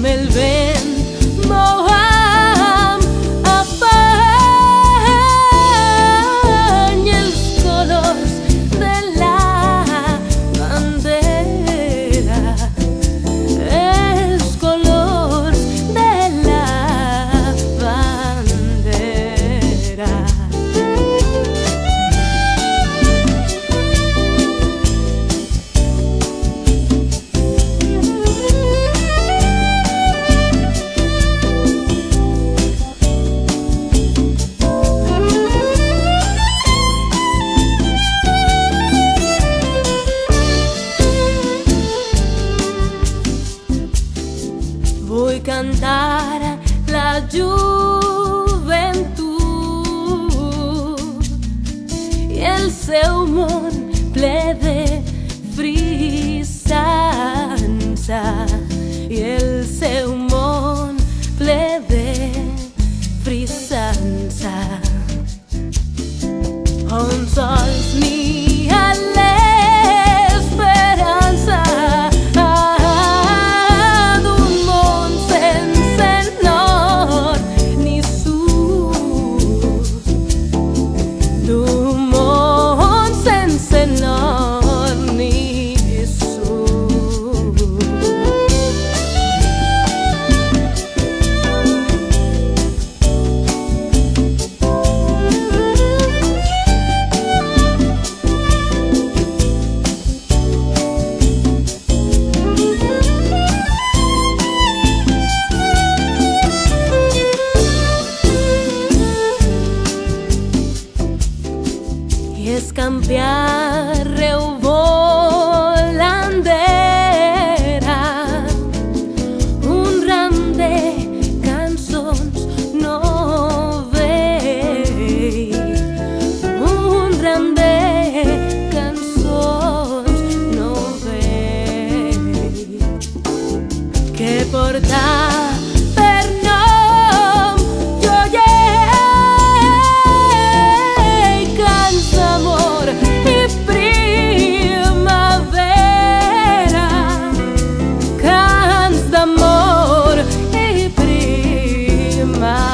com el vent movem afany els colors de la bandera, els colors de la bandera. Vull cantar la joventut i el seu món ple de frisança, i el seu món ple de frisança, on sols n'hi ha l'esperança d'un món sense nord ni sud, d'un món sense nord ni sud. I escampiar reu volandera, un ram de cançons novells, un ram de cançons novells, que porta per nom joiell, cants d'amor i primavera, cants d'amor i primavera.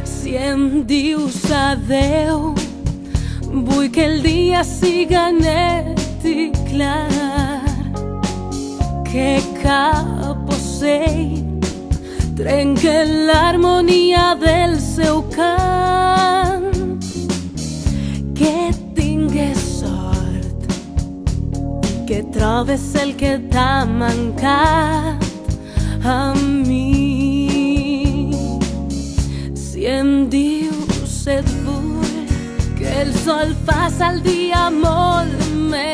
Si em dius adeu, vull que el dia siga net i clar, que cap ocell trenque l'harmonia del seu cant, que tingues sort i que trobes el que t'ha mancat a mi. Si em dius et vull, que el sol faça el dia molt més